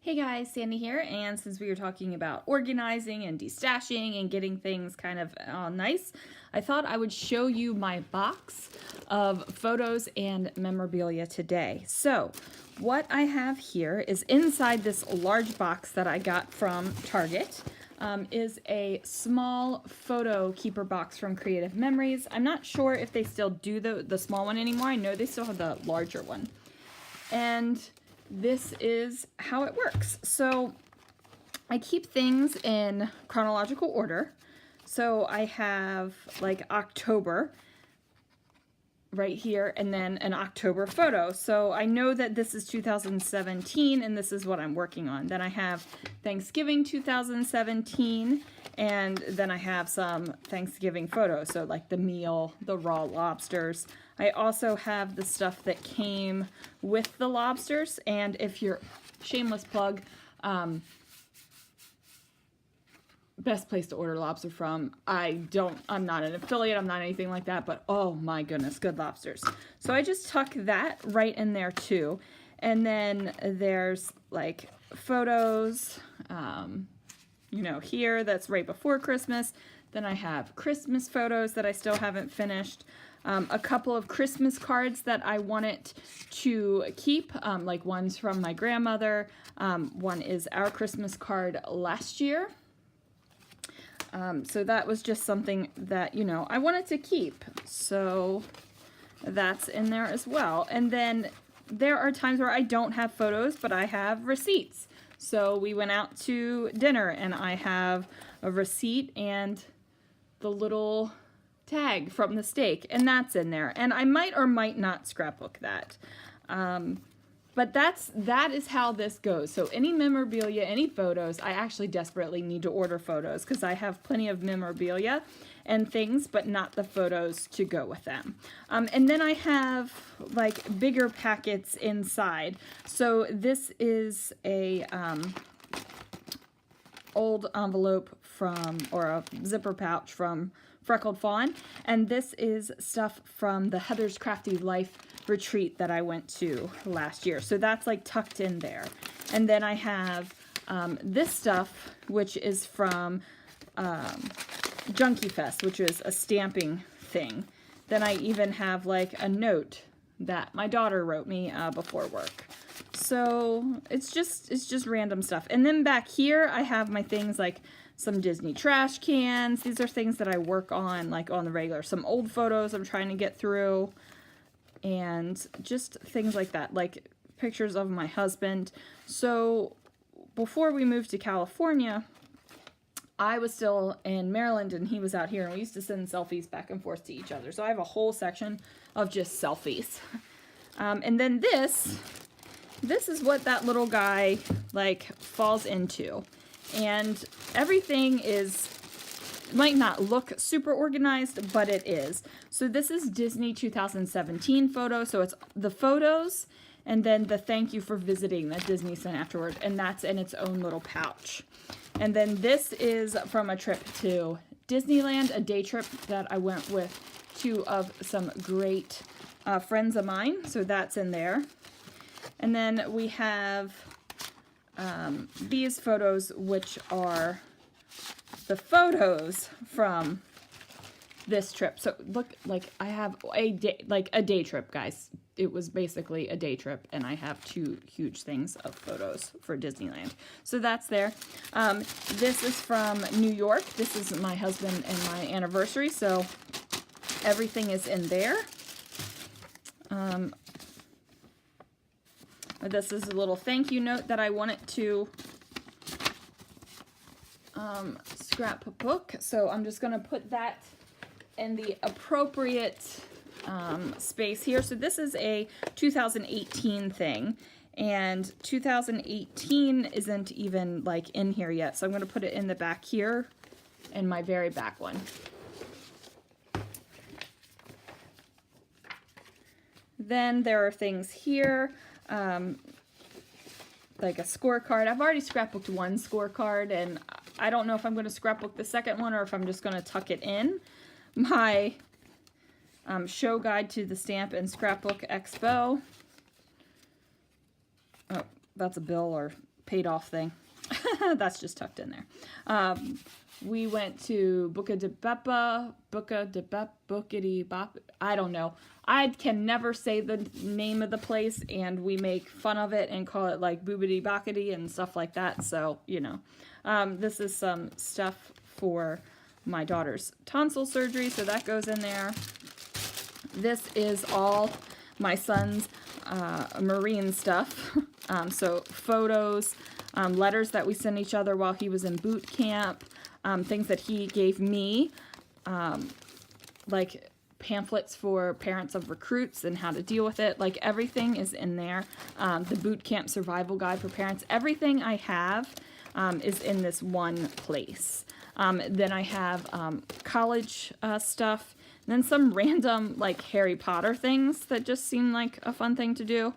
Hey guys, Sandy here, and since we were talking about organizing and destashing and getting things kind of nice, I thought I would show you my box of photos and memorabilia today. So, what I have here is inside this large box that I got from Target. Is a small photo keeper box from Creative Memories. I'm not sure if they still do the small one anymore. I know they still have the larger one. And this is how it works. So I keep things in chronological order. So I have like October right here and then an October photo. So I know that this is 2017 and this is what I'm working on. Then I have Thanksgiving 2017 and then I have some Thanksgiving photos. So like the meal, the raw lobsters. I also have the stuff that came with the lobsters, and if you're, shameless plug, best place to order lobster from. I'm not an affiliate, I'm not anything like that, but oh my goodness, good lobsters. So I just tuck that right in there too. And then there's like photos, you know, here, that's right before Christmas. Then I have Christmas photos that I still haven't finished. A couple of Christmas cards that I wanted to keep, like one's from my grandmother. One is our Christmas card last year. So that was just something that, you know, I wanted to keep. So that's in there as well. And then there are times where I don't have photos, but I have receipts. So we went out to dinner and I have a receipt and the little tag from the steak, and that's in there. And I might or might not scrapbook that. But that is how this goes. So any memorabilia, any photos, I actually desperately need to order photos because I have plenty of memorabilia and things, but not the photos to go with them. And then I have like bigger packets inside. So this is a old envelope from, or a zipper pouch from Freckled Fawn, and this is stuff from the Heather's Crafty Life retreat that I went to last year. So that's like tucked in there. And then I have this stuff, which is from Junkie Fest, which is a stamping thing. Then I even have like a note that my daughter wrote me before work. So it's just random stuff. And then back here I have my things like some Disney trash cans. These are things that I work on like on the regular. Some old photos I'm trying to get through. And just things like that, like pictures of my husband. So before we moved to California, I was still in Maryland and he was out here, and we used to send selfies back and forth to each other. So I have a whole section of just selfies. And then this is what that little guy like falls into. And everything might not look super organized, but it is. So this is Disney 2017 photo. So it's the photos and then the thank you for visiting that Disney sent afterward. And that's in its own little pouch. And then this is from a trip to Disneyland, a day trip that I went with two of some great friends of mine. So that's in there. And then we have these photos, which are the photos from this trip. So look, like I have a day trip, guys. It was basically a day trip, and I have two huge things of photos for Disneyland. So that's there. This is from New York. This is my husband and my anniversary, so everything is in there. This is a little thank you note that I wanted to scrapbook. So I'm just going to put that in the appropriate space here. So this is a 2018 thing, and 2018 isn't even like in here yet. So I'm going to put it in the back here, in my very back one. Then there are things here. Like a scorecard. I've already scrapbooked one scorecard, and I don't know if I'm going to scrapbook the second one or if I'm just going to tuck it in. My show guide to the Stamp and Scrapbook Expo. Oh, that's a bill or paid off thing. That's just tucked in there. We went to Bookity Bop. I don't know. I can never say the name of the place, and we make fun of it and call it like Boobity Bockity and stuff like that. So, you know, this is some stuff for my daughter's tonsil surgery, so that goes in there. This is all my son's Marine stuff. So photos, letters that we sent each other while he was in boot camp, things that he gave me, like pamphlets for parents of recruits and how to deal with it. Like everything is in there. The boot camp survival guide for parents. Everything I have is in this one place. Then I have college stuff. And then some random like Harry Potter things that just seem like a fun thing to do.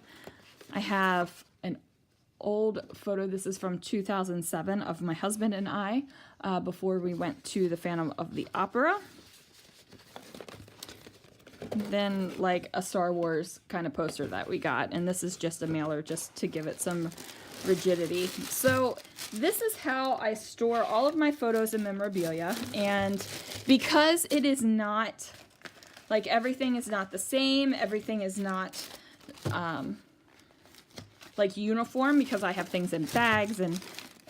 I have an old photo. This is from 2007 of my husband and I before we went to the Phantom of the Opera. Then like a Star Wars kind of poster that we got. And this is just a mailer just to give it some rigidity. So this is how I store all of my photos and memorabilia. And because it is not, like everything is not the same, everything is not like uniform, because I have things in bags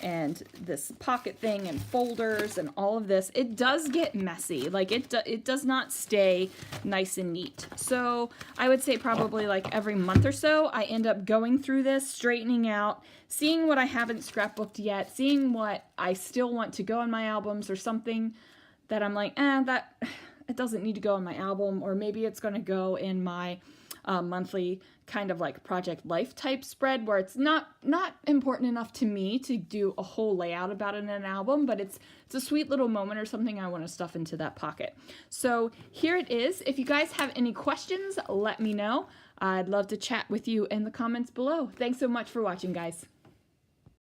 and this pocket thing and folders and all of this, it does get messy. Like it does not stay nice and neat. So I would say probably like every month or so, I end up going through this, straightening out, seeing what I haven't scrapbooked yet, seeing what I still want to go in my albums, or something that I'm like, that it doesn't need to go in my album, or maybe it's going to go in my monthly kind of like project life type spread, where it's not important enough to me to do a whole layout about it in an album, but it's a sweet little moment or something I want to stuff into that pocket. So here it is. If you guys have any questions, let me know. I'd love to chat with you in the comments below. Thanks so much for watching, guys.